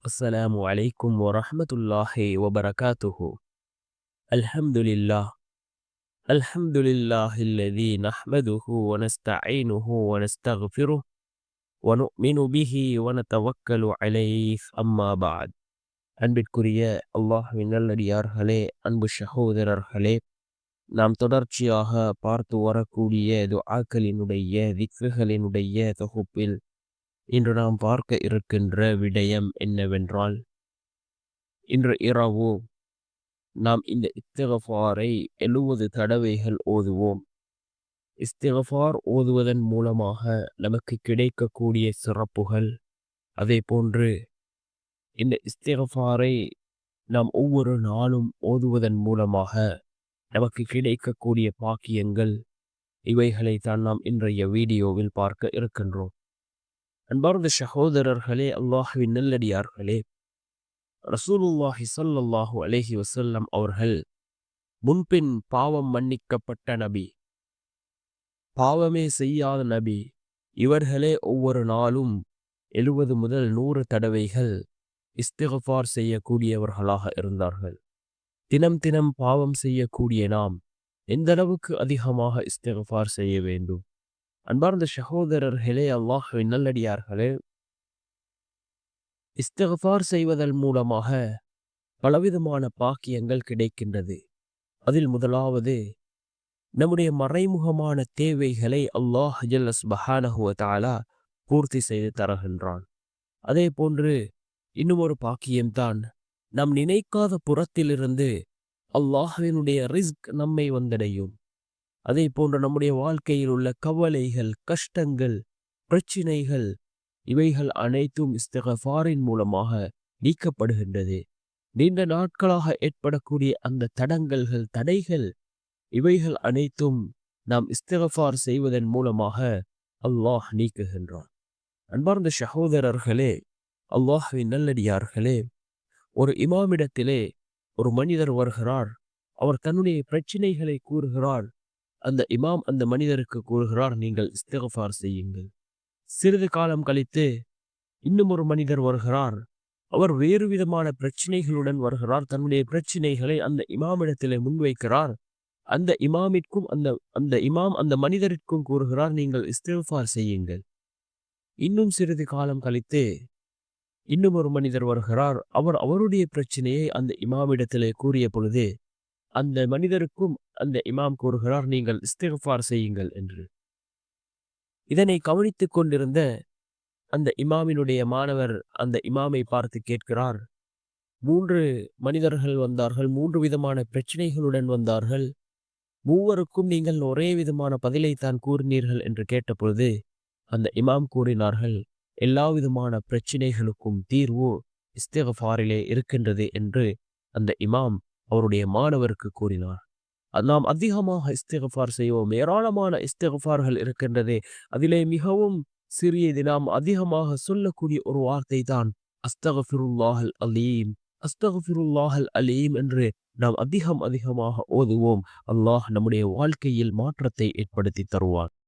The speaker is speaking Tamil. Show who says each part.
Speaker 1: السلام عليكم ورحمة الله وبركاته. الحمد لله. الحمد لله الذي نحمده ونستعينه ونستغفره ونؤمن به ونتوكل عليه أما بعد. அன்பிற்குரிய அல்லாஹ்வின் நல்லடியார்களே, அன்பு சகோதரர்களே, நாம் தொடர்ச்சியாக பார்த்து வரக்கூடிய துஆக்களினுடைய திக்ருகளினுடைய தொகுப்பில் இன்று நாம் பார்க்க இருக்கின்ற விடயம் என்னவென்றால், இன்று இரவு நாம் இந்த இஸ்திக்ஃபாரை 70 தடவைகள் ஓதுவோம். இஸ்திக்ஃபார் ஓதுவதன் மூலமாக நமக்கு கிடைக்கக்கூடிய சிறப்புகள், அதே போன்று இந்த இஸ்திக்ஃபாரை நாம் ஒவ்வொரு நாளும் ஓதுவதன் மூலமாக நமக்கு கிடைக்கக்கூடிய பாக்கியங்கள், இவைகளை தான் நாம் இன்றைய வீடியோவில் பார்க்க இருக்கின்றோம். அன்பார்ந்த சகோதரர்களே, அல்லாஹ்வின் நல்லடியார்களே, ரசூலுல்லாஹி ஸல்லல்லாஹு அலைஹி வஸல்லம் அவர்கள் முன்பின் பாவம் மன்னிக்கப்பட்ட நபி, பாவமே செய்யாத நபி. இவர்களே ஒவ்வொரு நாளும் 70 முதல் 100 தடவைகள் இஸ்திக்ஃபார் செய்யக்கூடியவர்களாக இருந்தார்கள். தினம் தினம் பாவம் செய்யக்கூடிய நாம் எந்த அளவுக்கு அதிகமாக இஸ்திக்ஃபார் செய்ய வேண்டும்? அன்பார்ந்த சகோதரர்களே, அல்லாஹ்வின் நல்லடியார்களே, இஸ்திக்ஃபார் செய்வதன் மூலமாக பலவிதமான பாக்கியங்கள் கிடைக்கின்றது. அதில் முதலாவது, நம்முடைய மறைமுகமான தேவைகளை அல்லாஹ் ஜல்ல சுப்ஹானஹு வ தஆலா பூர்த்தி செய்து தருகின்றான். அதே போன்று இன்னும் ஒரு பாக்கியம்தான், நாம் நினைக்காத புறத்திலிருந்து அல்லாஹ்வினுடைய ரிஸ்க் நம்மை வந்தடையும். அதே போன்று நம்முடைய வாழ்க்கையில் உள்ள கவலைகள், கஷ்டங்கள், பிரச்சினைகள், இவைகள் அனைத்தும் இஸ்திக்ஃபாரின் மூலமாக நீக்கப்படுகின்றது. நீண்ட நாட்களாக ஏற்படக்கூடிய அந்த தடங்கல்கள், தடைகள், இவைகள் அனைத்தும் நாம் இஸ்திக்ஃபார் செய்வதன் மூலமாக அல்லாஹ் நீக்குகின்றான். அன்பார்ந்த சகோதரர்களே, அல்லாஹ்வின் நல்லடியார்களே, ஒரு இமாமிடத்திலே ஒரு மனிதர் வருகிறார். அவர் தன்னுடைய பிரச்சினைகளை கூறுகிறார். அந்த இமாம் அந்த மனிதருக்கு கூறுகிறார், நீங்கள் இஸ்திக்ஃபார் செய்யுங்கள். சிறிது காலம் கழித்து இன்னும் ஒரு மனிதர் வருகிறார். அவர் வேறு விதமான பிரச்சனைகளுடன் வருகிறார். தன்னுடைய பிரச்சனைகளை அந்த இமாமிடத்திலே முன்வைக்கிறார். அந்த இமாமிற்கும் அந்த இமாம் அந்த மனிதருக்கும் கூறுகிறார், நீங்கள் இஸ்திக்ஃபார் செய்யுங்கள். இன்னும் சிறிது காலம் கழித்து இன்னும் ஒரு மனிதர் வருகிறார். அவர் அவருடைய பிரச்சனையை அந்த இமாமிடத்திலே கூறிய பொழுது அந்த மனிதருக்கும் அந்த இமாம் கூறுகிறார், நீங்கள் இஸ்திக்ஃபார் செய்யுங்கள் என்று. இதனை கவனித்துக் கொண்டிருந்த அந்த இமாமினுடைய மாணவர் அந்த இமாமை பார்த்து கேட்கிறார், 3 மனிதர்கள் வந்தார்கள், 3 விதமான பிரச்சனைகளுடன் வந்தார்கள், மூவருக்கும் நீங்கள் ஒரே விதமான பதிலைத்தான் கூறினீர்கள் என்று கேட்டபொழுது அந்த இமாம் கூறினார்கள், எல்லா விதமான பிரச்சனைகளுக்கும் தீர்வு இஸ்திக்ஃபாரிலே இருக்கின்றது என்று அந்த இமாம் அவருடைய மாணவருக்கு கூறினார். நாம் அதிகமாக இஸ்திக்ஃபார் செய்வோம். ஏராளமான இஸ்திக்ஃபார்கள் இருக்கின்றது. அதிலே மிகவும் சிறியது, நாம் அதிகமாக சொல்லக்கூடிய ஒரு வார்த்தை தான் அஸ்தக்ஃபிருல்லாஹல் அலீம். அஸ்தக்ஃபிருல்லாஹல் அலீம் என்று நாம் அதிகமாக ஓதுவோம். அல்லாஹ் நம்முடைய வாழ்க்கையில் மாற்றத்தை ஏற்படுத்தி தருவான்.